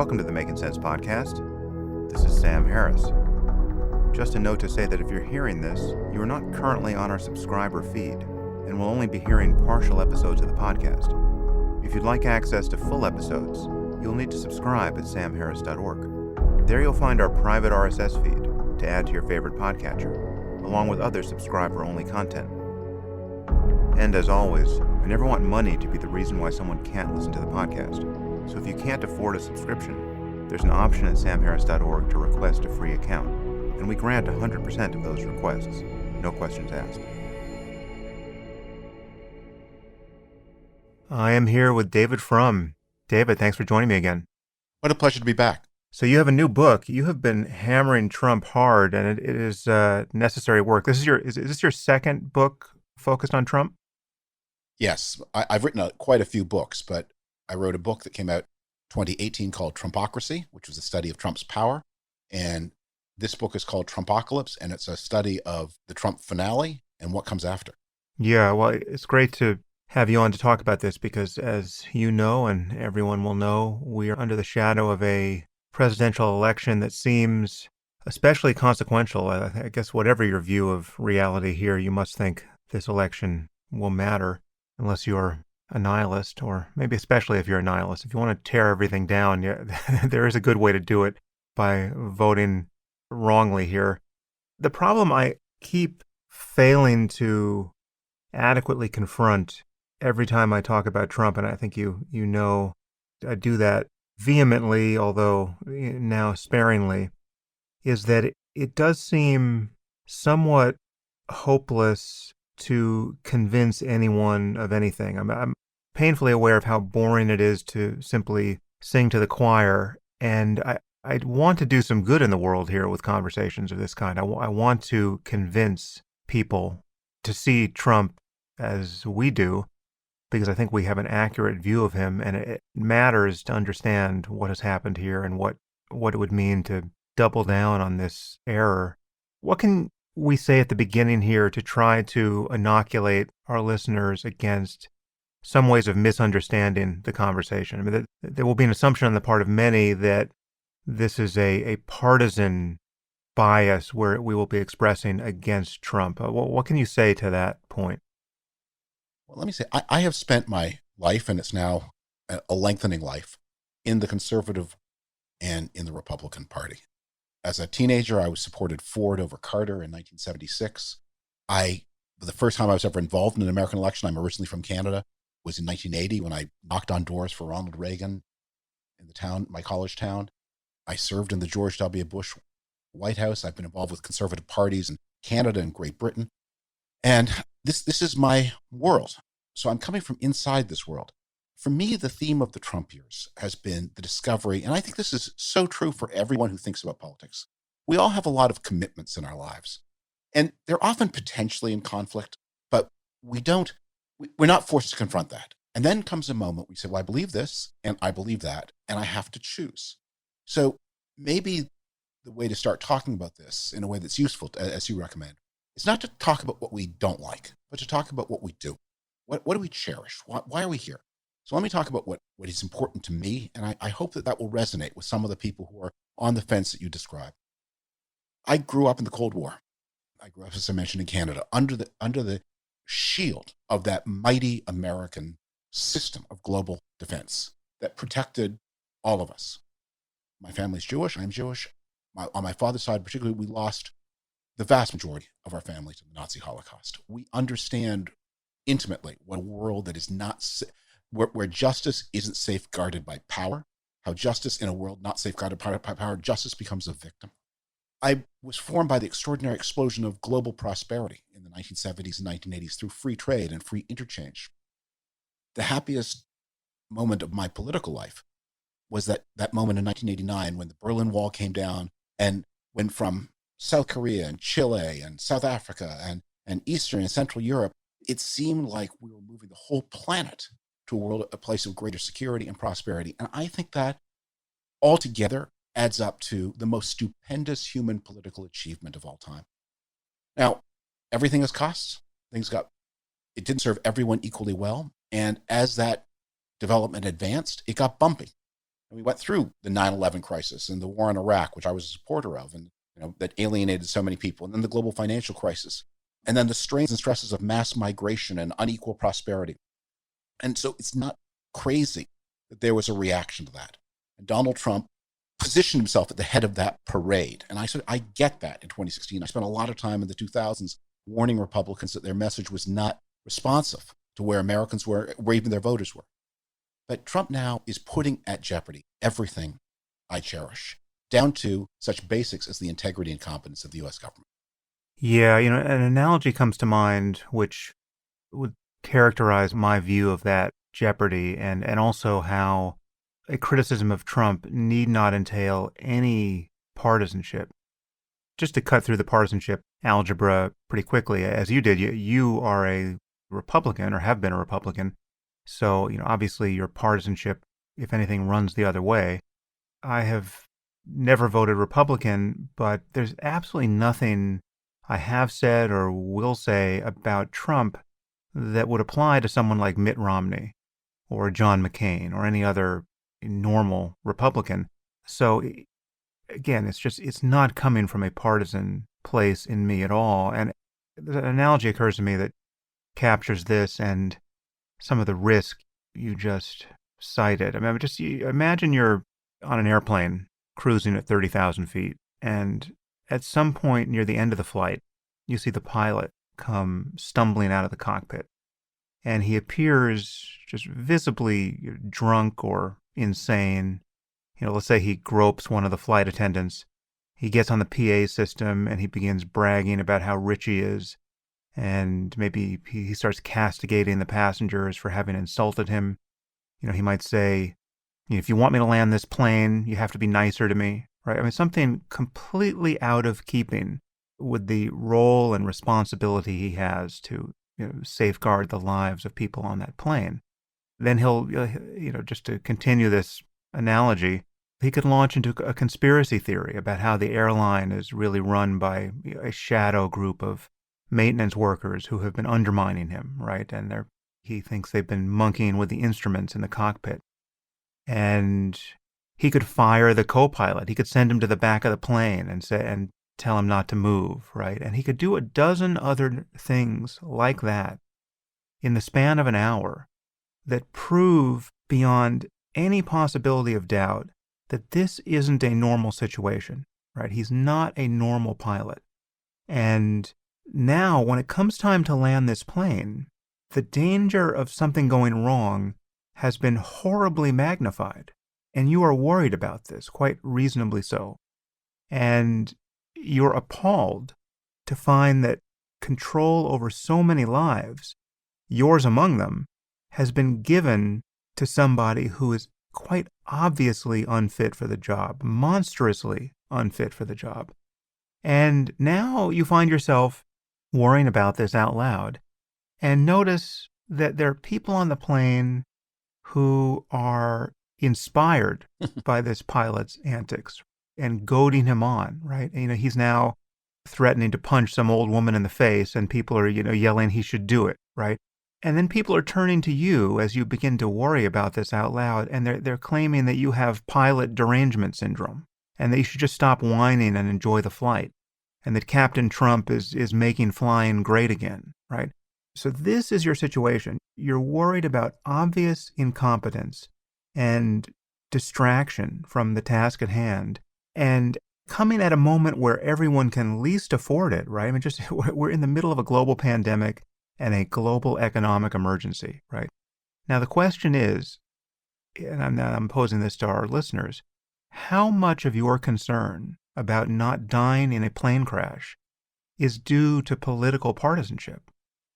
Welcome to the Making Sense podcast. This is Sam Harris. Just a note to say that if you're hearing this, you are not currently on our subscriber feed and will only be hearing partial episodes of the podcast. If you'd like access to full episodes, you'll need to subscribe at samharris.org. There you'll find our private RSS feed to add to your favorite podcatcher, along with other subscriber-only content. And as always, I never want money to be the reason why someone can't listen to the podcast. So if you can't afford a subscription, there's an option at samharris.org to request a free account, and we grant 100% of those requests, no questions asked. I am here with David Frum. David, thanks for joining me again. What a pleasure to be back. So you have a new book. You have been hammering Trump hard, and it is necessary work. Is this your second book focused on Trump? Yes, I've written quite a few books, but I wrote a book that came out 2018 called Trumpocracy, which was a study of Trump's power. And this book is called Trumpocalypse, and it's a study of the Trump finale and what comes after. Yeah, well, it's great to have you on to talk about this because, as you know, and everyone will know, we are under the shadow of a presidential election that seems especially consequential. I guess whatever your view of reality here, you must think this election will matter, unless you're a nihilist, or maybe especially if you're a nihilist. If you want to tear everything down, there is a good way to do it by voting wrongly here. The problem I keep failing to adequately confront every time I talk about Trump, and I think you know I do that vehemently, although now sparingly, is that it does seem somewhat hopeless to convince anyone of anything. I'm painfully aware of how boring it is to simply sing to the choir, and I want to do some good in the world here with conversations of this kind. I want to convince people to see Trump as we do, because I think we have an accurate view of him, and it matters to understand what has happened here and what it would mean to double down on this error. What can we say at the beginning here to try to inoculate our listeners against some ways of misunderstanding the conversation? I mean, there will be an assumption on the part of many that this is a partisan bias where we will be expressing against Trump. What can you say to that point? Well, let me say, I have spent my life, and it's now a lengthening life, in the conservative and in the Republican Party. As a teenager, I supported Ford over Carter in 1976. The first time I was ever involved in an American election, I'm originally from Canada, was in 1980 when I knocked on doors for Ronald Reagan in the town, my college town. I served in the George W. Bush White House. I've been involved with conservative parties in Canada and Great Britain. And this is my world. So I'm coming from inside this world. For me, the theme of the Trump years has been the discovery, and I think this is so true for everyone who thinks about politics. We all have a lot of commitments in our lives, and they're often potentially in conflict, but we're not forced to confront that. And then comes a moment we say, well, I believe this, and I believe that, and I have to choose. So maybe the way to start talking about this in a way that's useful, as you recommend, is not to talk about what we don't like, but to talk about what we do. What do we cherish? Why are we here? So let me talk about what is important to me, and I hope that will resonate with some of the people who are on the fence that you described. I grew up in the Cold War. I grew up, as I mentioned, in Canada, under the shield of that mighty American system of global defense that protected all of us. My family's Jewish. I'm Jewish. On my father's side, particularly, we lost the vast majority of our family to the Nazi Holocaust. We understand intimately what a world that is not where justice isn't safeguarded by power, how justice in a world not safeguarded by power, justice becomes a victim. I was formed by the extraordinary explosion of global prosperity in the 1970s and 1980s through free trade and free interchange. The happiest moment of my political life was that moment in 1989 when the Berlin Wall came down and went from South Korea and Chile and South Africa and Eastern and Central Europe, it seemed like we were moving the whole planet to a place of greater security and prosperity. And I think that altogether adds up to the most stupendous human political achievement of all time. Now, everything has costs. It didn't serve everyone equally well. And as that development advanced, it got bumpy. And we went through the 9/11 crisis and the war in Iraq, which I was a supporter of, and that alienated so many people, and then the global financial crisis, and then the strains and stresses of mass migration and unequal prosperity. And so it's not crazy that there was a reaction to that. And Donald Trump positioned himself at the head of that parade. And I said, I get that in 2016. I spent a lot of time in the 2000s warning Republicans that their message was not responsive to where Americans were, where even their voters were. But Trump now is putting at jeopardy everything I cherish, down to such basics as the integrity and competence of the U.S. government. Yeah, an analogy comes to mind which would characterize my view of that jeopardy and also how a criticism of Trump need not entail any partisanship. Just to cut through the partisanship algebra pretty quickly, as you did, you are a Republican or have been a Republican. So, obviously your partisanship, if anything, runs the other way. I have never voted Republican, but there's absolutely nothing I have said or will say about Trump that would apply to someone like Mitt Romney or John McCain or any other normal Republican. So again, it's not coming from a partisan place in me at all. And an analogy occurs to me that captures this and some of the risk you just cited. I mean, just imagine you're on an airplane cruising at 30,000 feet, and at some point near the end of the flight, you see the pilot come stumbling out of the cockpit, and he appears just visibly drunk or insane. Let's say he gropes one of the flight attendants. He gets on the PA system and he begins bragging about how rich he is. And maybe he starts castigating the passengers for having insulted him. He might say, if you want me to land this plane, you have to be nicer to me, right? I mean, something completely out of keeping with the role and responsibility he has to safeguard the lives of people on that plane. Then he'll, just to continue this analogy, he could launch into a conspiracy theory about how the airline is really run by a shadow group of maintenance workers who have been undermining him, right? And he thinks they've been monkeying with the instruments in the cockpit. And he could fire the co-pilot. He could send him to the back of the plane and tell him not to move, right? And he could do a dozen other things like that in the span of an hour that prove beyond any possibility of doubt that this isn't a normal situation, right? He's not a normal pilot. And now, when it comes time to land this plane, the danger of something going wrong has been horribly magnified. And you are worried about this, quite reasonably so. And you're appalled to find that control over so many lives, yours among them, has been given to somebody who is quite obviously unfit for the job, monstrously unfit for the job. And now you find yourself worrying about this out loud, and notice that there are people on the plane who are inspired by this pilot's antics and goading him on, right? He's now threatening to punch some old woman in the face, and people are, yelling he should do it, right? And then people are turning to you as you begin to worry about this out loud, and they're claiming that you have pilot derangement syndrome, and that you should just stop whining and enjoy the flight, and that Captain Trump is making flying great again, right? So this is your situation. You're worried about obvious incompetence and distraction from the task at hand, and coming at a moment where everyone can least afford it, right? I mean, we're in the middle of a global pandemic and a global economic emergency, right? Now, the question is, and I'm posing this to our listeners, how much of your concern about not dying in a plane crash is due to political partisanship?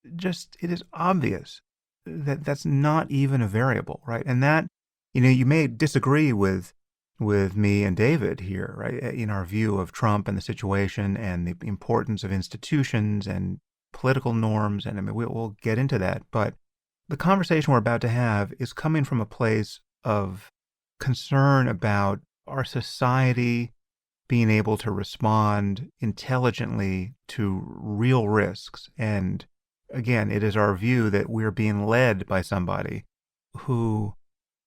It is obvious that that's not even a variable, right? And that, you may disagree with me and David here, right, in our view of Trump and the situation and the importance of institutions and political norms, and I mean, we'll get into that. But the conversation we're about to have is coming from a place of concern about our society being able to respond intelligently to real risks. And again, it is our view that we're being led by somebody who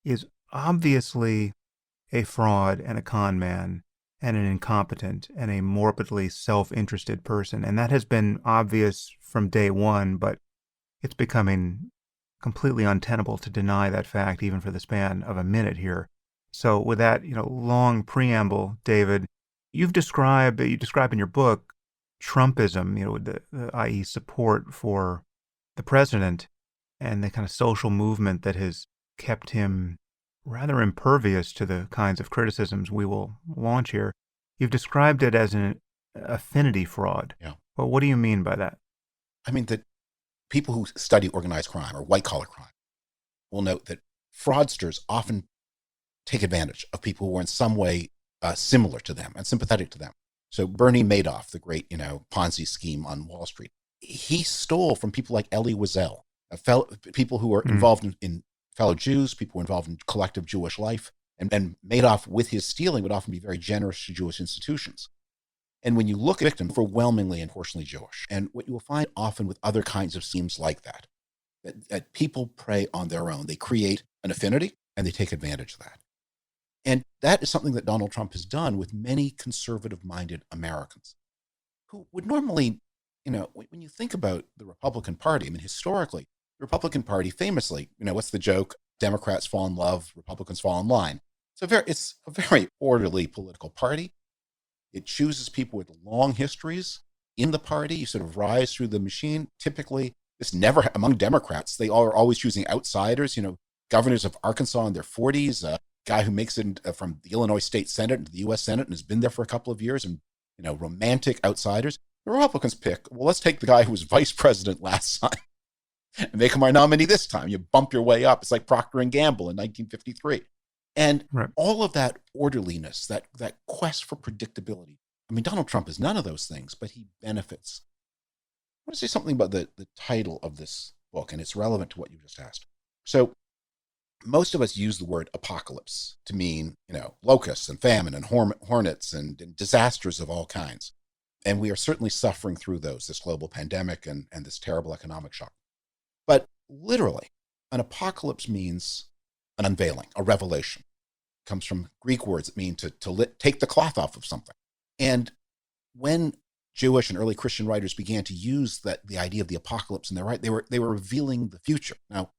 is obviously a fraud and a con man and an incompetent and a morbidly self-interested person. And that has been obvious from day one, but it's becoming completely untenable to deny that fact even for the span of a minute here. So with that, long preamble, David, you describe in your book Trumpism, i.e. support for the president and the kind of social movement that has kept him rather impervious to the kinds of criticisms we will launch here. You've described it as an affinity fraud. Yeah. Well, what do you mean by that? I mean, that people who study organized crime or white-collar crime will note that fraudsters often take advantage of people who are in some way similar to them and sympathetic to them. So Bernie Madoff, the great, Ponzi scheme on Wall Street, he stole from people like Elie Wiesel, people who are involved in fellow Jews, people who are involved in collective Jewish life. And Madoff, with his stealing, would often be very generous to Jewish institutions. And when you look at victims, overwhelmingly, unfortunately, Jewish. And what you will find often with other kinds of schemes like that people prey on their own. They create an affinity and they take advantage of that. And that is something that Donald Trump has done with many conservative-minded Americans who would normally, when you think about the Republican Party, I mean, historically, the Republican Party famously, what's the joke? Democrats fall in love, Republicans fall in line. It's a very orderly political party. It chooses people with long histories in the party. You sort of rise through the machine. Typically, this never, among Democrats, they are always choosing outsiders, governors of Arkansas in their 40s, a guy who makes it from the Illinois State Senate into the U.S. Senate and has been there for a couple of years, and, romantic outsiders. The Republicans pick, well, let's take the guy who was vice president last time and make him our nominee this time. You bump your way up. It's like Procter & Gamble in 1953. And all of that orderliness, that quest for predictability. I mean, Donald Trump is none of those things, but he benefits. I want to say something about the title of this book, and it's relevant to what you just asked. So most of us use the word apocalypse to mean, locusts and famine and hornets and disasters of all kinds. And we are certainly suffering through this global pandemic and this terrible economic shock. But literally, an apocalypse means an unveiling, a revelation. It comes from Greek words that mean to take the cloth off of something. And when Jewish and early Christian writers began to use the idea of the apocalypse, and they were revealing the future. Now,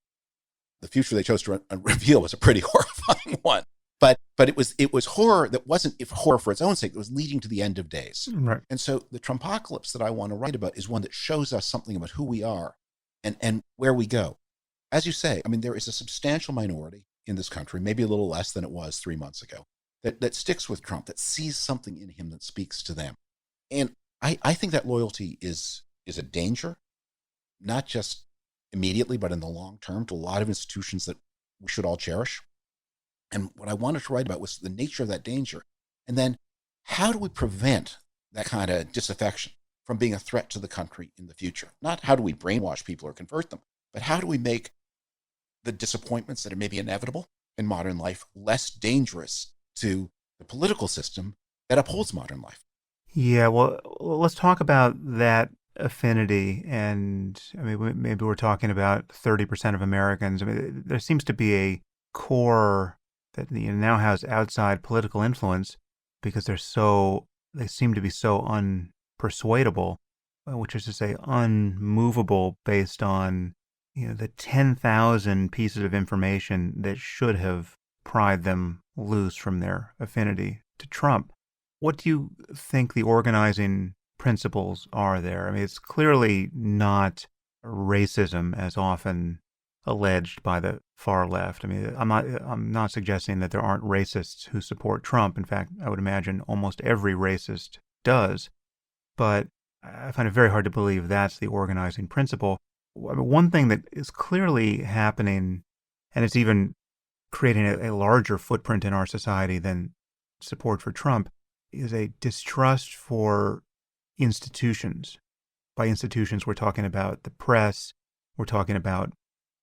the future they chose to reveal was a pretty horrifying one. But it was horror that wasn't horror for its own sake. It was leading to the end of days. Right. And so the Trumpocalypse that I want to write about is one that shows us something about who we are and where we go. As you say, I mean, there is a substantial minority in this country, maybe a little less than it was 3 months ago, that sticks with Trump, that sees something in him that speaks to them. And I think that loyalty is a danger, not just immediately, but in the long term, to a lot of institutions that we should all cherish. And what I wanted to write about was the nature of that danger. And then how do we prevent that kind of disaffection from being a threat to the country in the future? Not how do we brainwash people or convert them, but how do we make the disappointments that are maybe inevitable in modern life less dangerous to the political system that upholds modern life? Yeah, well, let's talk about that affinity. And I mean, maybe we're talking about 30% of Americans. I mean, there seems to be a core that now has outside political influence because they seem to be so unpersuadable, which is to say unmovable based on the 10,000 pieces of information that should have pried them loose from their affinity to Trump. What do you think the organizing principles are there? I mean, it's clearly not racism as often alleged by the far left. I mean, I'm not suggesting that there aren't racists who support Trump. In fact, I would imagine almost every racist does. But I find it very hard to believe that's the organizing principle. I mean, one thing that is clearly happening, and it's even creating a larger footprint in our society than support for Trump, is a distrust for institutions. By institutions, we're talking about the press, we're talking about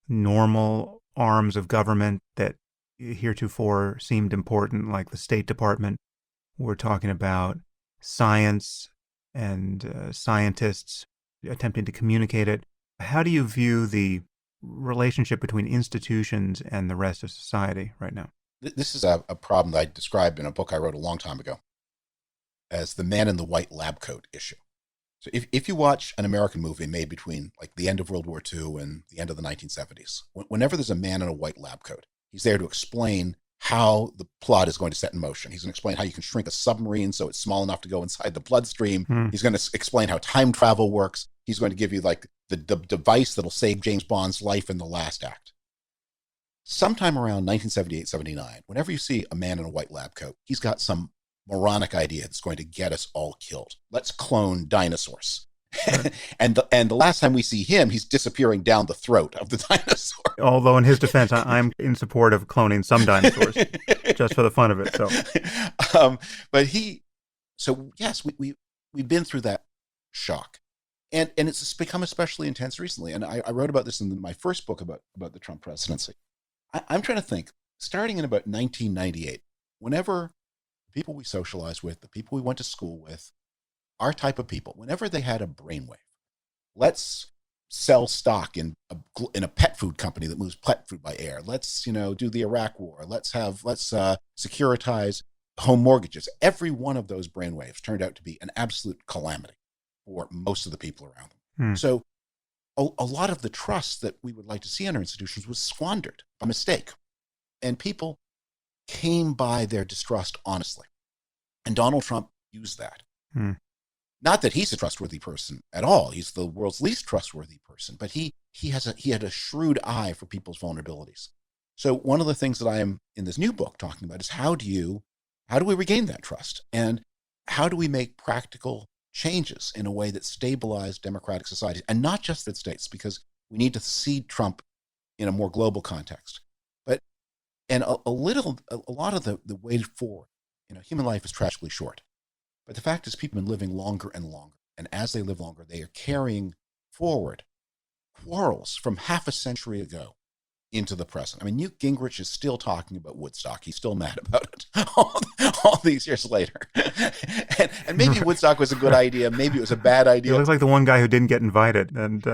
normal arms of government that heretofore seemed important, like the State Department. We're talking about science and scientists attempting to communicate it. How do you view the relationship between institutions and the rest of society right now? This is a problem that I described in a book I wrote a long time ago as the man in the white lab coat issue. So if you watch an American movie made between like the end of World War II and the end of the 1970s, whenever there's a man in a white lab coat, he's there to explain how the plot is going to set in motion. He's going to explain how you can shrink a submarine so it's small enough to go inside the bloodstream. He's going to explain how time travel works. He's going to give you like the device that'll save James Bond's life in the last act. Sometime around 1978, 79, whenever you see a man in a white lab coat, he's got some moronic idea that's going to get us all killed. Let's clone dinosaurs. and the last time we see him, he's disappearing down the throat of the dinosaur. Although in his defense, I'm in support of cloning some dinosaurs just for the fun of it. So yes, we've been through that shock, and it's become especially intense recently. And I wrote about this in my first book about the Trump presidency. I'm trying to think, starting in about 1998, whenever people we socialized with, the people we went to school with, our type of people, whenever they had a brainwave, let's sell stock in a pet food company that moves pet food by air. Let's, do the Iraq war. Let's securitize home mortgages. Every one of those brainwaves turned out to be an absolute calamity for most of the people around them. So a lot of the trust that we would like to see in our institutions was squandered by mistake. And people came by their distrust honestly. And Donald Trump used that. Not that he's a trustworthy person at all. He's the world's least trustworthy person, but he had a shrewd eye for people's vulnerabilities. So one of the things that I am in this new book talking about is how do we regain that trust? And how do we make practical changes in a way that stabilize democratic societies, and not just the States, because we need to see Trump in a more global context. And a lot of the way forward, human life is tragically short. But the fact is people have been living longer and longer. And as they live longer, they are carrying forward quarrels from half a century ago into the present. I mean, Newt Gingrich is still talking about Woodstock. He's still mad about it all these years later. and maybe Woodstock was a good idea. Maybe it was a bad idea. He looks like the one guy who didn't get invited and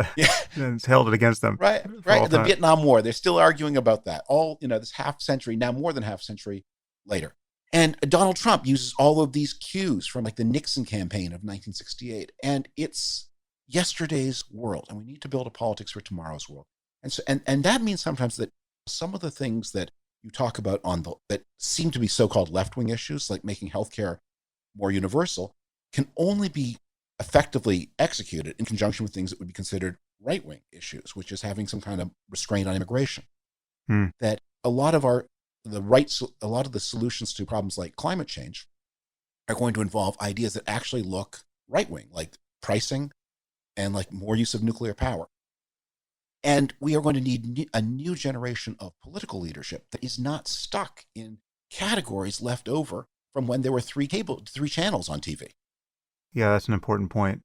held it against them. Right. The Vietnam War. They're still arguing about that. This half century, now more than half century later. And Donald Trump uses all of these cues from like the Nixon campaign of 1968. And it's yesterday's world. And we need to build a politics for tomorrow's world. And so, and that means sometimes that some of the things that you talk about that seem to be so-called left-wing issues, like making healthcare more universal, can only be effectively executed in conjunction with things that would be considered right-wing issues, which is having some kind of restraint on immigration. That a lot of the solutions to problems like climate change are going to involve ideas that actually look right-wing, like pricing and like more use of nuclear power. And we are going to need a new generation of political leadership that is not stuck in categories left over from when there were three channels on TV. Yeah, that's an important point.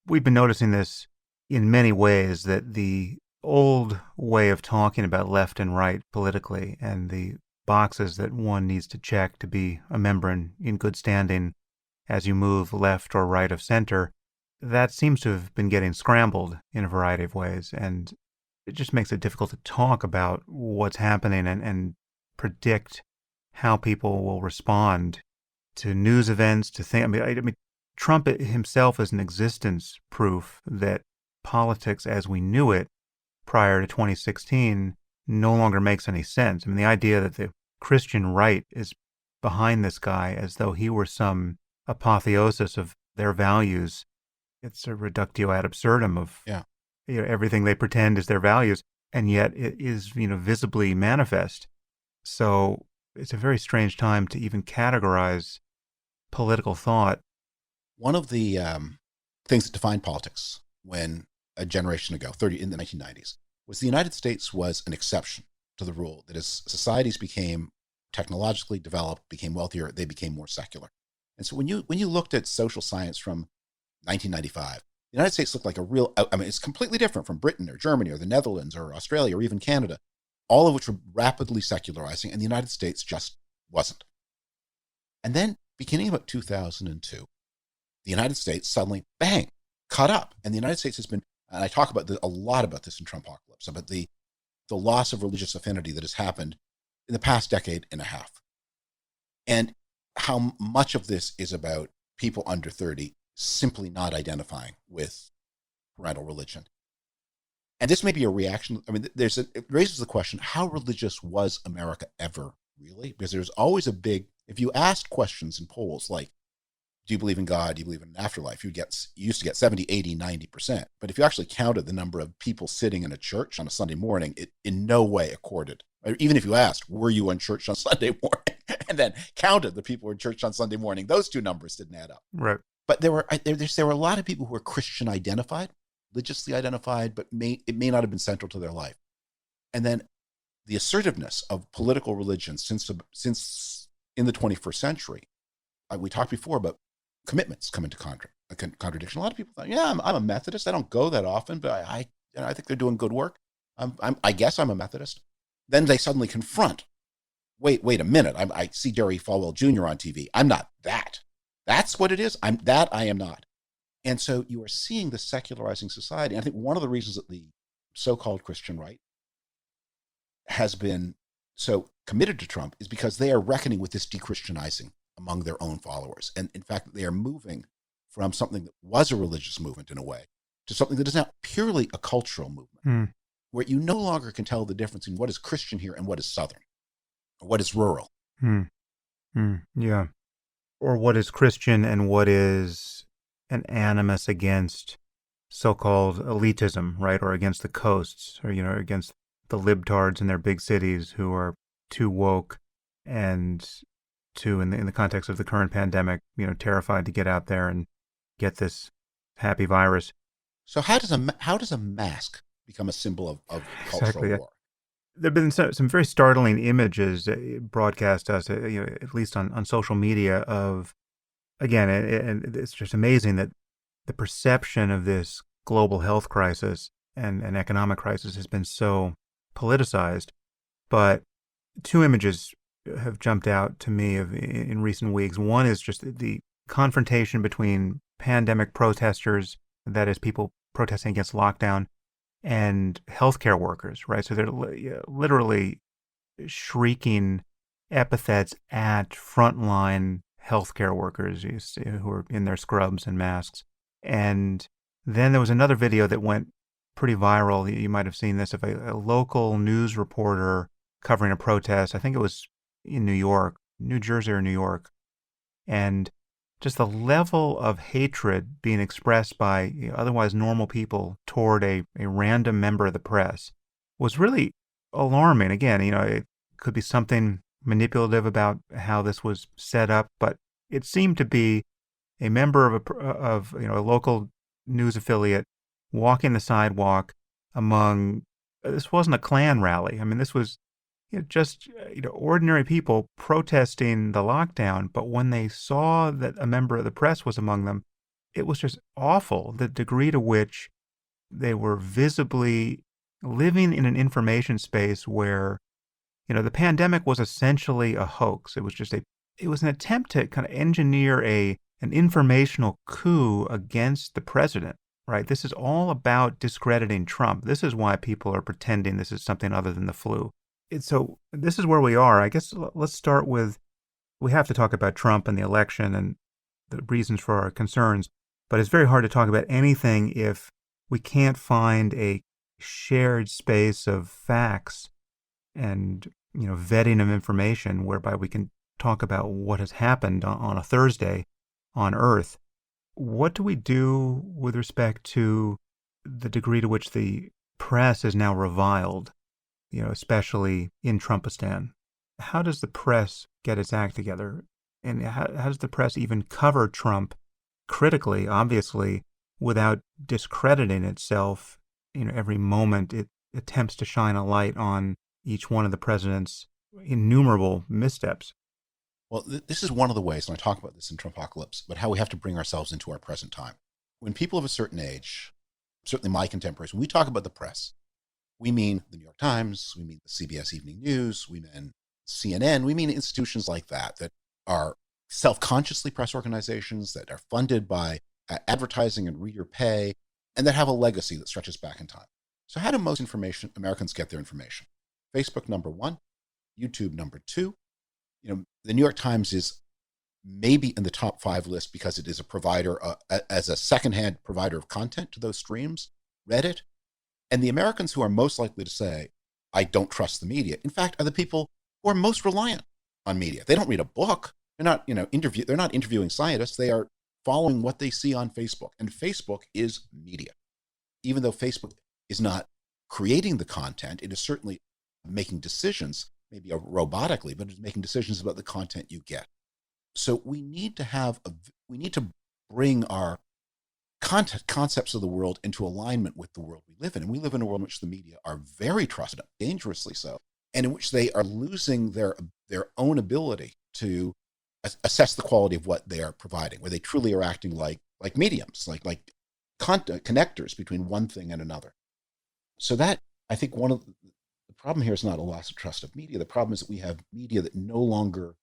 We've been noticing this in many ways, that the old way of talking about left and right politically and the boxes that one needs to check to be a member in good standing as you move left or right of center, that seems to have been getting scrambled in a variety of ways. And it just makes it difficult to talk about what's happening and predict how people will respond to news events, to think. I mean, Trump himself is an existence proof that politics as we knew it prior to 2016 no longer makes any sense. I mean, the idea that the Christian right is behind this guy as though he were some apotheosis of their values, it's a reductio ad absurdum of everything they pretend is their values, and yet it is visibly manifest. So it's a very strange time to even categorize political thought. One of the things that defined politics when a generation ago, in the 1990s, was the United States was an exception to the rule that as societies became technologically developed, became wealthier, they became more secular. And so when you looked at social science from 1995, the United States looked like it's completely different from Britain or Germany or the Netherlands or Australia or even Canada, all of which were rapidly secularizing, and the United States just wasn't. And then beginning about 2002, the United States suddenly, bang, caught up. And the United States has been, and I talk about a lot about this in Trumpocalypse, about the loss of religious affinity that has happened in the past decade and a half. And how much of this is about people under 30 simply not identifying with parental religion. And this may be a reaction. I mean, it raises the question, how religious was America ever really? Because there's always if you asked questions in polls like, do you believe in God? Do you believe in an afterlife? You used to get 70, 80, 90%. But if you actually counted the number of people sitting in a church on a Sunday morning, it in no way accorded. Even if you asked, were you in church on Sunday morning? And then counted the people who were in church on Sunday morning, those two numbers didn't add up. Right. But there were a lot of people who were Christian identified, religiously identified, but it may not have been central to their life. And then the assertiveness of political religion since in the 21st century, we talked before about commitments come into contradiction. A lot of people thought, yeah, I'm a Methodist. I don't go that often, but I think they're doing good work. I guess I'm a Methodist. Then they suddenly confront, wait a minute. I see Jerry Falwell Jr. on TV. I'm not that. That's what it is. I am not. And so you are seeing the secularizing society. And I think one of the reasons that the so-called Christian right has been so committed to Trump is because they are reckoning with this de-Christianizing among their own followers. And in fact, they are moving from something that was a religious movement in a way to something that is now purely a cultural movement, where you no longer can tell the difference in what is Christian here and what is Southern, or what is rural. Yeah. Or what is Christian and what is an animus against so-called elitism, right? Or against the coasts, or, against the libtards in their big cities who are too woke and too, in the context of the current pandemic, terrified to get out there and get this happy virus. So how does a mask become a symbol of cultural war? There have been some very startling images broadcast us, at least on social media of, again, and it's just amazing that the perception of this global health crisis and economic crisis has been so politicized. But two images have jumped out to me in recent weeks. One is just the confrontation between pandemic protesters, that is, people protesting against lockdown, and healthcare workers, right? So they're literally shrieking epithets at frontline healthcare workers who are in their scrubs and masks. And then there was another video that went pretty viral. You might have seen this, of a local news reporter covering a protest. I think it was in New Jersey or New York. And just the level of hatred being expressed by otherwise normal people toward a random member of the press was really alarming. Again, it could be something manipulative about how this was set up, but it seemed to be a member of a local news affiliate walking the sidewalk among. This wasn't a Klan rally. I mean, this was just ordinary people protesting the lockdown. But when they saw that a member of the press was among them, it was just awful, the degree to which they were visibly living in an information space where, the pandemic was essentially a hoax. It was an attempt to kind of engineer an informational coup against the president, right? This is all about discrediting Trump. This is why people are pretending this is something other than the flu. So this is where we are. I guess let's start with, we have to talk about Trump and the election and the reasons for our concerns, but it's very hard to talk about anything if we can't find a shared space of facts and, vetting of information whereby we can talk about what has happened on a Thursday on Earth. What do we do with respect to the degree to which the press is now reviled, especially in Trumpistan? How does the press get its act together? And how does the press even cover Trump critically, obviously, without discrediting itself? Every moment it attempts to shine a light on each one of the president's innumerable missteps. Well, this is one of the ways, and I talk about this in Trumpocalypse, but how we have to bring ourselves into our present time. When people of a certain age, certainly my contemporaries, when we talk about the press, we mean the New York Times, we mean the CBS Evening News, we mean CNN, we mean institutions like that are self-consciously press organizations, that are funded by advertising and reader pay, and that have a legacy that stretches back in time. So how do most Americans get their information? Facebook, number one. YouTube number two. The New York Times is maybe in the top 5 list because it is a provider, as a secondhand provider of content to those streams, Reddit. And the Americans who are most likely to say, I don't trust the media, in fact, are the people who are most reliant on media. They don't read a book. They're not, they're not interviewing scientists. They are following what they see on Facebook. And Facebook is media. Even though Facebook is not creating the content, it is certainly making decisions, maybe robotically, but it's making decisions about the content you get. So we need to bring our concepts of the world into alignment with the world we live in. And we live in a world in which the media are very trusted, dangerously so, and in which they are losing their own ability to assess the quality of what they are providing, where they truly are acting like mediums, like connectors between one thing and another. So that, I think, one of the problem here is not a loss of trust of media. The problem is that we have media that no longer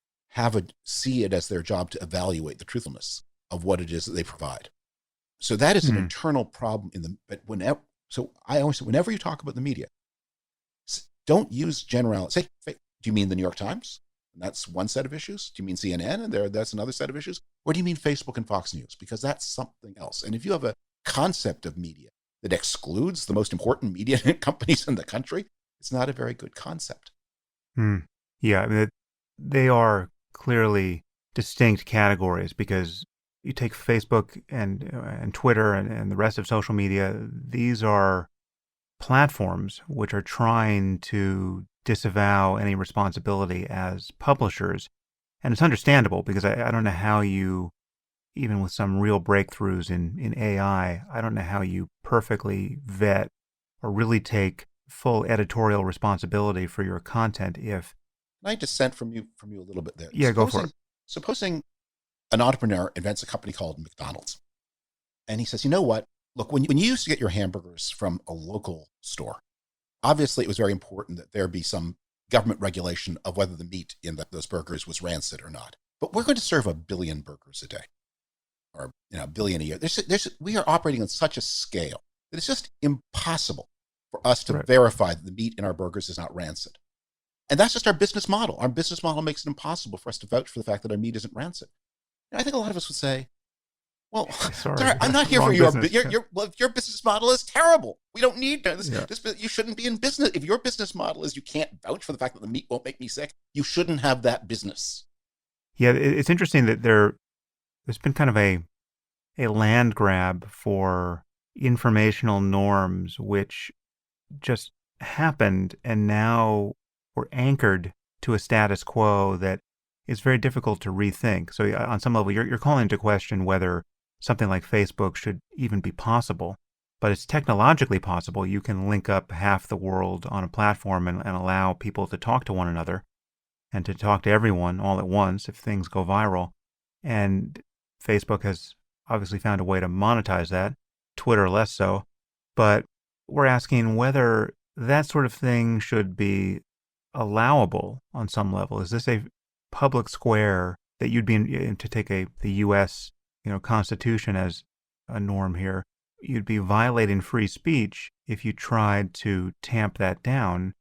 see it as their job to evaluate the truthfulness of what it is that they provide. So that is an internal problem so I always say, whenever you talk about the media, don't use generality. Say, do you mean the New York Times? And that's one set of issues. Do you mean CNN? And that's another set of issues. Or do you mean Facebook and Fox News? Because that's something else. And if you have a concept of media that excludes the most important media companies in the country, it's not a very good concept. Yeah, I mean, they are clearly distinct categories, because you take Facebook and Twitter and the rest of social media, these are platforms which are trying to disavow any responsibility as publishers. And it's understandable, because I don't know how you, even with some real breakthroughs in AI, I don't know how you perfectly vet or really take full editorial responsibility for your content if... Can I dissent from you a little bit there? Yeah, go for it. Supposing an entrepreneur invents a company called McDonald's, and he says, you know what? Look, when you used to get your hamburgers from a local store, obviously it was very important that there be some government regulation of whether the meat in those burgers was rancid or not. But we're going to serve 1 billion burgers a day, or 1 billion a year. We are operating on such a scale that it's just impossible for us to verify that the meat in our burgers is not rancid. And that's just our business model. Our business model makes it impossible for us to vouch for the fact that our meat isn't rancid. And I think a lot of us would say, well, sorry, I'm not here for your business model is terrible. We don't need this. You shouldn't be in business. If your business model is you can't vouch for the fact that the meat won't make me sick, you shouldn't have that business. Yeah, it's interesting that there's been kind of a land grab for informational norms, which just happened, and now we're anchored to a status quo that is very difficult to rethink. So on some level, you're calling into question whether something like Facebook should even be possible. But it's technologically possible. You can link up half the world on a platform and allow people to talk to one another and to talk to everyone all at once if things go viral. And Facebook has obviously found a way to monetize that, Twitter less so. But we're asking whether that sort of thing should be allowable on some level. Is this a public square that you'd be in, to take the U.S. Constitution as a norm here? You'd be violating free speech if you tried to tamp that down.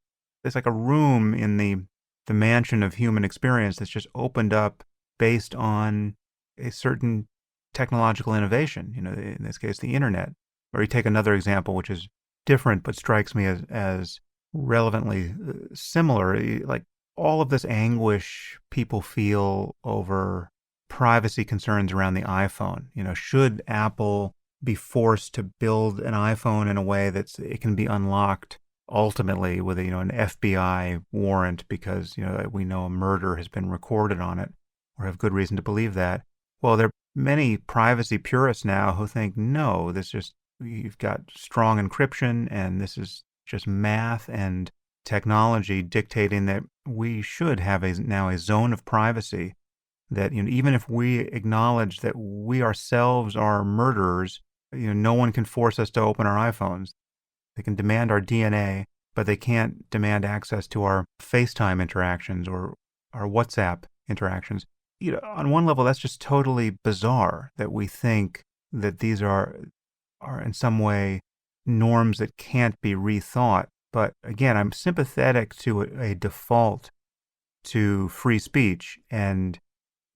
It's like a room in the mansion of human experience that's just opened up based on a certain technological innovation, in this case, the internet. Or you take another example, which is different but strikes me as relevantly similar, like all of this anguish people feel over privacy concerns around the iPhone. Should Apple be forced to build an iPhone in a way that it can be unlocked ultimately with an FBI warrant because we know a murder has been recorded on it, or have good reason to believe that? Well, there are many privacy purists now who think, no, you've got strong encryption, and this is just math and technology dictating that we should have now a zone of privacy that, even if we acknowledge that we ourselves are murderers, no one can force us to open our iPhones. They can demand our DNA, but they can't demand access to our FaceTime interactions or our WhatsApp interactions. On one level, that's just totally bizarre that we think that these are in some way norms that can't be rethought. But again, I'm sympathetic to a default to free speech. And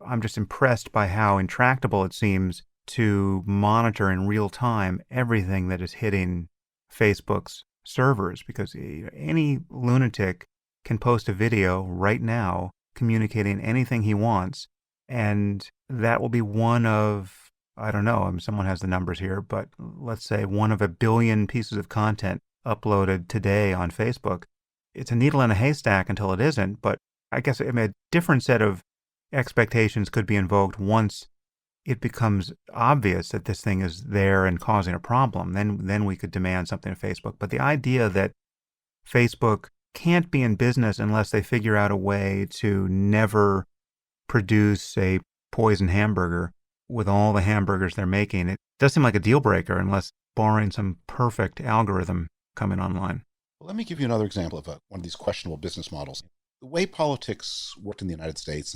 I'm just impressed by how intractable it seems to monitor in real time everything that is hitting Facebook's servers, because any lunatic can post a video right now communicating anything he wants. And that will be one of, I don't know, someone has the numbers here, but let's say one of a billion pieces of content uploaded today on Facebook. It's a needle in a haystack until it isn't, but I guess a different set of expectations could be invoked once it becomes obvious that this thing is there and causing a problem. Then we could demand something of Facebook. But the idea that Facebook can't be in business unless they figure out a way to never produce a poison hamburger with all the hamburgers they're making, it does seem like a deal breaker unless barring some perfect algorithm coming online. Well, let me give you another example of one of these questionable business models. The way politics worked in the United States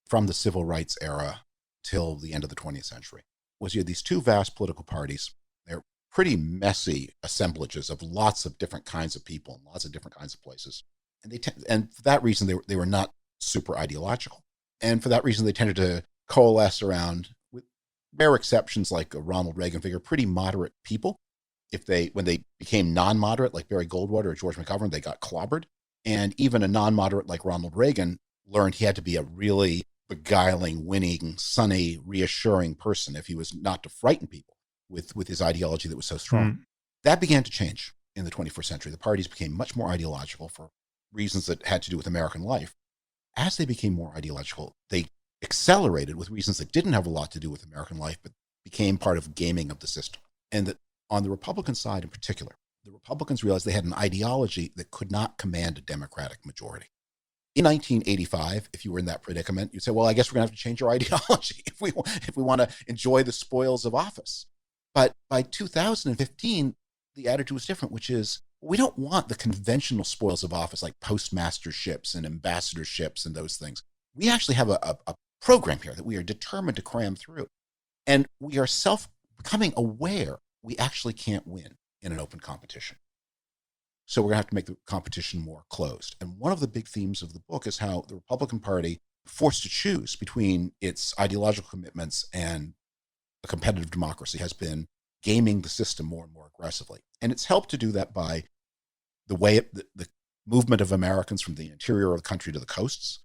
from the civil rights era till the end of the 20th century was you had these two vast political parties. They're pretty messy assemblages of lots of different kinds of people in lots of different kinds of places. And for that reason, they were not super ideological. And for that reason, they tended to coalesce around, with rare exceptions like a Ronald Reagan figure, pretty moderate people. When they became non-moderate, like Barry Goldwater or George McGovern, they got clobbered. And even a non-moderate like Ronald Reagan learned he had to be a really beguiling, winning, sunny, reassuring person if he was not to frighten people with his ideology that was so strong. That began to change in the 21st century. The parties became much more ideological for reasons that had to do with American life. As they became more ideological, they accelerated with reasons that didn't have a lot to do with American life, but became part of gaming of the system. And that on the Republican side in particular, the Republicans realized they had an ideology that could not command a Democratic majority. In 1985, if you were in that predicament, you'd say, well, I guess we're going to have to change our ideology if we want to enjoy the spoils of office. But by 2015, the attitude was different, which is we don't want the conventional spoils of office like postmasterships and ambassadorships and those things. We actually have a program here that we are determined to cram through. And we are becoming aware we actually can't win in an open competition. So we're going to have to make the competition more closed. And one of the big themes of the book is how the Republican Party, forced to choose between its ideological commitments and a competitive democracy, has been gaming the system more and more aggressively. And it's helped to do that by the way the movement of Americans from the interior of the country to the coasts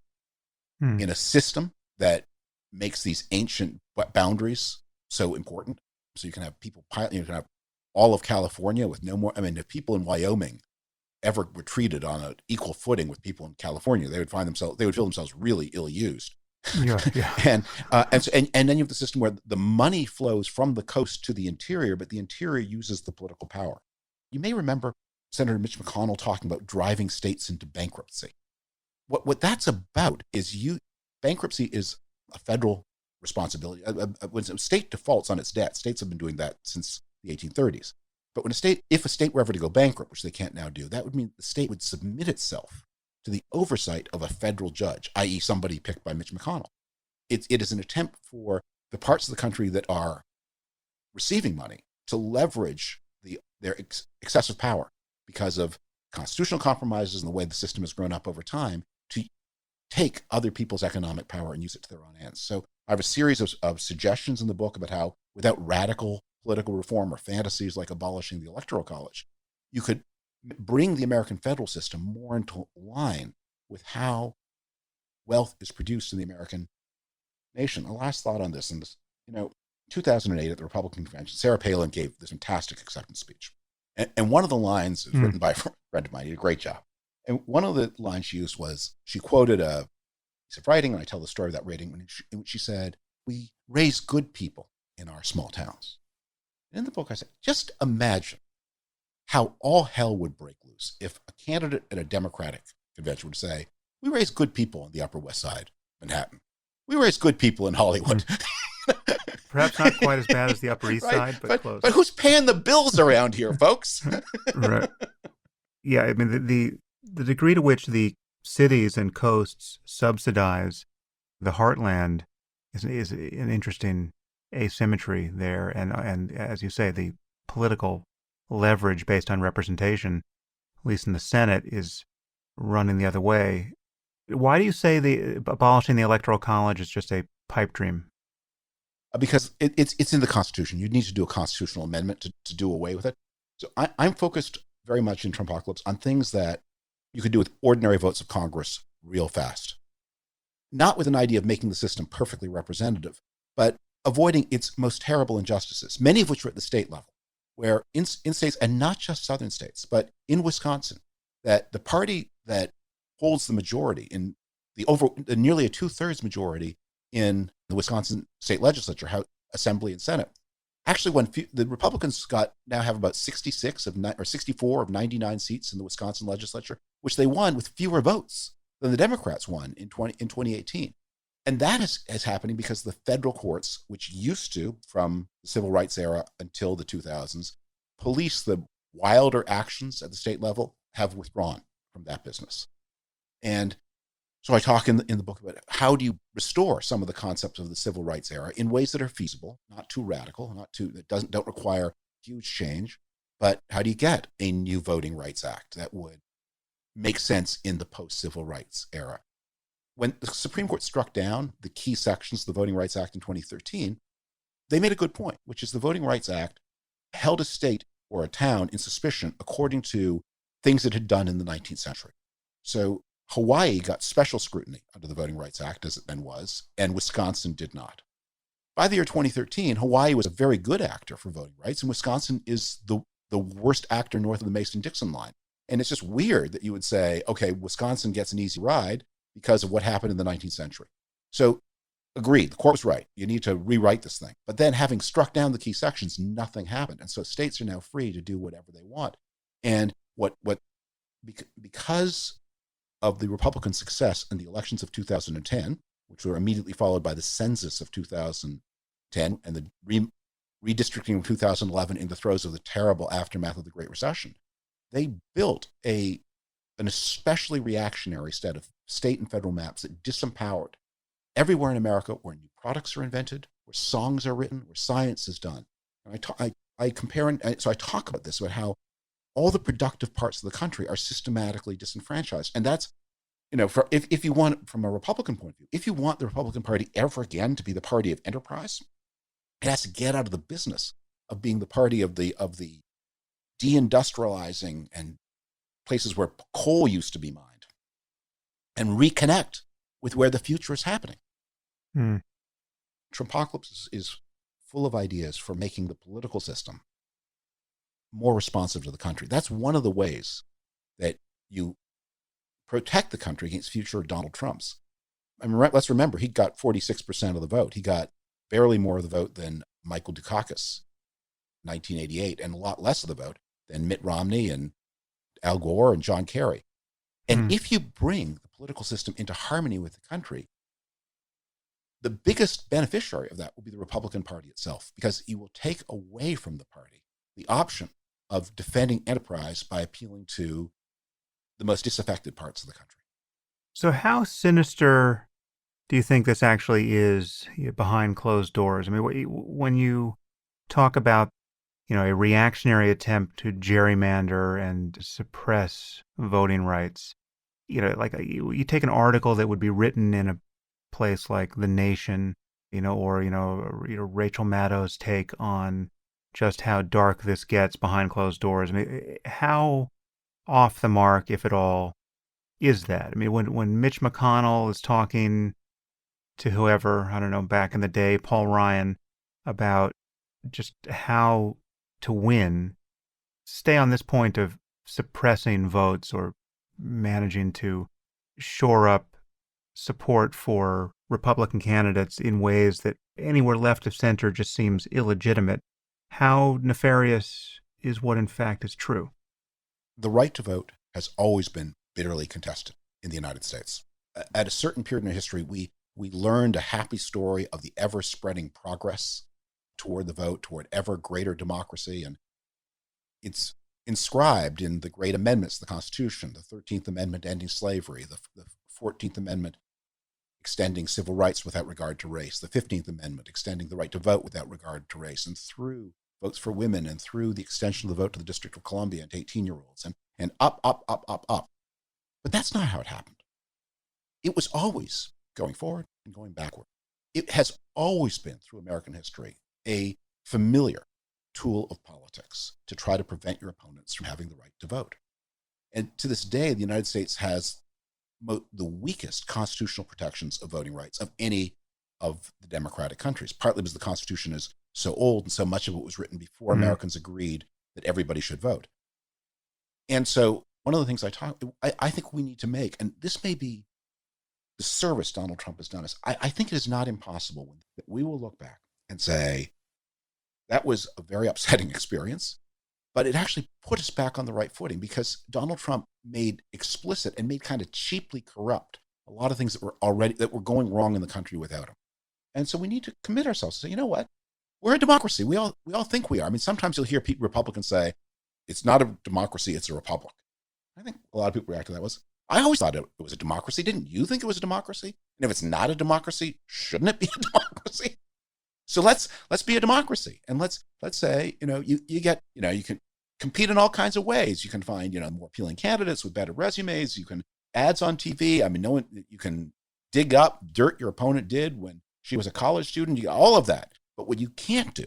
in a system that makes these ancient boundaries so important. So you can have people, you can have all of California with no more. I mean, if people in Wyoming ever were treated on an equal footing with people in California, they would feel themselves really ill-used. Yeah. and then you have the system where the money flows from the coast to the interior, but the interior uses the political power. You may remember Senator Mitch McConnell talking about driving states into bankruptcy. What that's about is bankruptcy is a federal responsibility. When a state defaults on its debt, states have been doing that since the 1830s. But if a state were ever to go bankrupt, which they can't now do, that would mean the state would submit itself to the oversight of a federal judge, i.e. somebody picked by Mitch McConnell. It is an attempt for the parts of the country that are receiving money to leverage their excessive power because of constitutional compromises and the way the system has grown up over time to take other people's economic power and use it to their own ends. So I have a series of suggestions in the book about how, without radical political reform or fantasies like abolishing the Electoral College, you could bring the American federal system more into line with how wealth is produced in the American nation. A last thought on this, 2008 at the Republican convention, Sarah Palin gave this fantastic acceptance speech. And one of the lines was written by a friend of mine. He did a great job. And one of the lines she used was, she quoted a piece of writing, and I tell the story of that writing, in which she said, "We raise good people in our small towns." And in the book, I said, just imagine how all hell would break loose if a candidate at a Democratic convention would say, "We raise good people on the Upper West Side, Manhattan. We raise good people in Hollywood." Perhaps not quite as bad as the Upper East Side, but close. But who's paying the bills around here, folks? Right. Yeah, I mean, the degree to which the cities and coasts subsidize the heartland is an interesting asymmetry there. And as you say, the political leverage based on representation, at least in the Senate, is running the other way. Why do you say the abolishing the Electoral College is just a pipe dream? Because it's in the Constitution. You need to do a constitutional amendment to do away with it. So I'm focused very much in Trumpocalypse on things that you could do with ordinary votes of Congress real fast. Not with an idea of making the system perfectly representative, but avoiding its most terrible injustices, many of which are at the state level, where in states, and not just southern states, but in Wisconsin, that the party that holds the majority in the nearly a 2/3 majority in the Wisconsin state legislature, House, Assembly, and Senate, actually when the Republicans now have about 64 of 99 seats in the Wisconsin legislature, which they won with fewer votes than the Democrats won in 2018. And that is happening because the federal courts, which used to, from the civil rights era until the 2000s, police the wilder actions at the state level, have withdrawn from that business. And so I talk in the book about how do you restore some of the concepts of the civil rights era in ways that are feasible, not too radical, that don't require huge change, but how do you get a new Voting Rights Act that would make sense in the post-civil rights era? When the Supreme Court struck down the key sections of the Voting Rights Act in 2013, they made a good point, which is the Voting Rights Act held a state or a town in suspicion according to things it had done in the 19th century. So Hawaii got special scrutiny under the Voting Rights Act, as it then was, and Wisconsin did not. By the year 2013, Hawaii was a very good actor for voting rights, and Wisconsin is the worst actor north of the Mason-Dixon line. And it's just weird that you would say, okay, Wisconsin gets an easy ride because of what happened in the 19th century. So, agreed, the court was right. You need to rewrite this thing. But then, having struck down the key sections, nothing happened. And so states are now free to do whatever they want. And because of the Republican success in the elections of 2010, which were immediately followed by the census of 2010 and the redistricting of 2011 in the throes of the terrible aftermath of the Great Recession, they built an especially reactionary set of state and federal maps that disempowered everywhere in America where new products are invented, where songs are written, where science is done. And I compare, and so I talk about this, about how all the productive parts of the country are systematically disenfranchised. And that's, if you want, from a Republican point of view, if you want the Republican Party ever again to be the party of enterprise, it has to get out of the business of being the party of the deindustrializing and places where coal used to be mined, and reconnect with where the future is happening. Hmm. Trumpocalypse is full of ideas for making the political system more responsive to the country. That's one of the ways that you protect the country against future Donald Trumps. I mean, let's remember, he got 46% of the vote. He got barely more of the vote than Michael Dukakis, 1988, and a lot less of the vote than Mitt Romney and Al Gore and John Kerry. And if you bring the political system into harmony with the country, the biggest beneficiary of that will be the Republican Party itself, because you will take away from the party the option of defending enterprise by appealing to the most disaffected parts of the country. So how sinister do you think this actually is behind closed doors? I mean, when you talk about, a reactionary attempt to gerrymander and suppress voting rights, like you take an article that would be written in a place like The Nation, or, Rachel Maddow's take on just how dark this gets behind closed doors. I mean, how off the mark, if at all, is that? I mean, when Mitch McConnell is talking to whoever, I don't know, back in the day, Paul Ryan, about just how to win, stay on this point of suppressing votes or managing to shore up support for Republican candidates in ways that anywhere left of center just seems illegitimate. How nefarious is what in fact is true? The right to vote has always been bitterly contested in the United States. At a certain period in history, we learned a happy story of the ever-spreading progress toward the vote, toward ever greater democracy. And it's inscribed in the great amendments to the Constitution, the 13th Amendment ending slavery, the 14th Amendment extending civil rights without regard to race, the 15th Amendment extending the right to vote without regard to race, and through votes for women, and through the extension of the vote to the District of Columbia and to 18-year-olds, and up. But that's not how it happened. it was always going forward and going backward. It has always been, through American history, a familiar tool of politics to try to prevent your opponents from having the right to vote. And to this day, the United States has the weakest constitutional protections of voting rights of any of the democratic countries, partly because the Constitution is so old and so much of it was written before Americans agreed that everybody should vote. And so one of the things I think we need to make, and this may be the service Donald Trump has done, is I think it is not impossible that we will look back and say, that was a very upsetting experience, but it actually put us back on the right footing because Donald Trump made explicit and made kind of cheaply corrupt a lot of things that were going wrong in the country without him. And so we need to commit ourselves to say, you know what? We're a democracy. We all think we are. I mean, sometimes you'll hear Republicans say, it's not a democracy, it's a republic. I think a lot of people react to that I always thought it was a democracy. Didn't you think it was a democracy? And if it's not a democracy, shouldn't it be a democracy? So let's be a democracy. And let's say, you can compete in all kinds of ways. You can find, more appealing candidates with better resumes. You can ads on TV. I mean, you can dig up dirt your opponent did when she was a college student. You got all of that. But what you can't do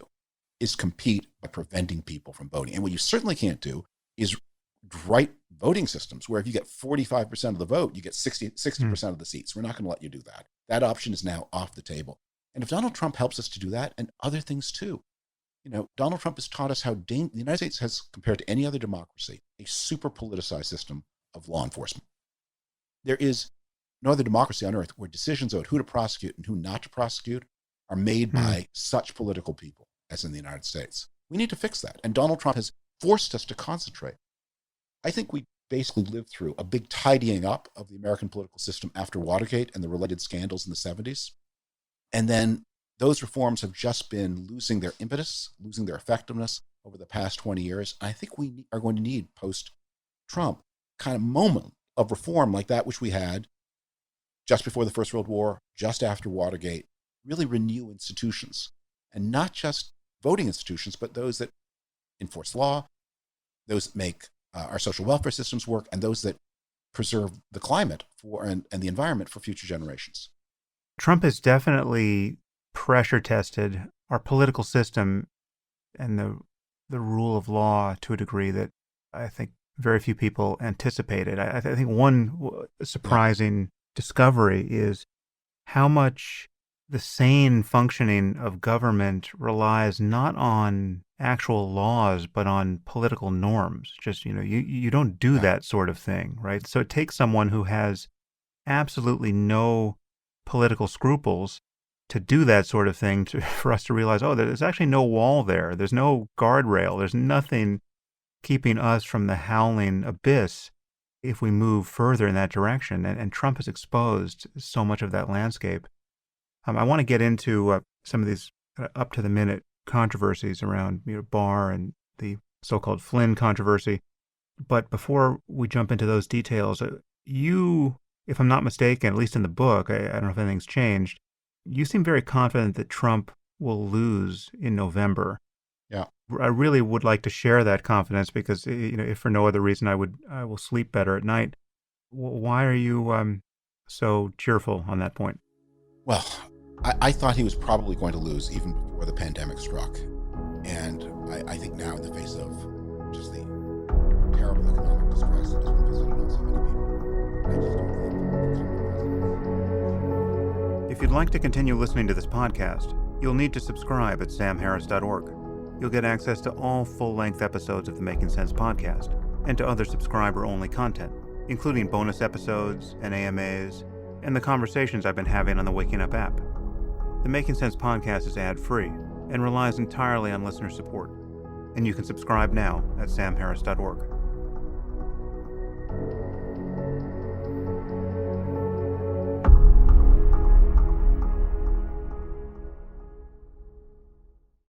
is compete by preventing people from voting. And what you certainly can't do is write voting systems where if you get 45% of the vote, you get 60% of the seats. We're not going to let you do that. That option is now off the table. And if Donald Trump helps us to do that and other things too, Donald Trump has taught us how the United States has, compared to any other democracy, a super politicized system of law enforcement. There is no other democracy on earth where decisions about who to prosecute and who not to prosecute are made by such political people as in the United States. We need to fix that. And Donald Trump has forced us to concentrate. I think we basically lived through a big tidying up of the American political system after Watergate and the related scandals in the 70s. And then those reforms have just been losing their impetus, losing their effectiveness over the past 20 years. I think we are going to need post-Trump kind of moment of reform like that which we had just before the First World War, just after Watergate, really renew institutions, and not just voting institutions, but those that enforce law, those that make our social welfare systems work, and those that preserve the climate and the environment for future generations. Trump has definitely pressure tested our political system and the rule of law to a degree that I think very few people anticipated. I think one surprising discovery is how much the sane functioning of government relies not on actual laws, but on political norms. Just, you don't do that sort of thing, right? So it takes someone who has absolutely no political scruples to do that sort of thing for us to realize, there's actually no wall there. There's no guardrail. There's nothing keeping us from the howling abyss if we move further in that direction. And Trump has exposed so much of that landscape. I want to get into some of these up-to-the-minute controversies around Barr and the so-called Flynn controversy. But before we jump into those details, you, if I'm not mistaken, at least in the book, I don't know if anything's changed, you seem very confident that Trump will lose in November. Yeah. I really would like to share that confidence because, if for no other reason, I will sleep better at night. Why are you so cheerful on that point? Well, I thought he was probably going to lose even before the pandemic struck. And I think now, in the face of just the terrible economic distress that has been visited on so many people, I just don't think. If you'd like to continue listening to this podcast, you'll need to subscribe at samharris.org. You'll get access to all full-length episodes of the Making Sense podcast and to other subscriber-only content, including bonus episodes and AMAs, and the conversations I've been having on the Waking Up app. The Making Sense podcast is ad-free and relies entirely on listener support, and you can subscribe now at samharris.org.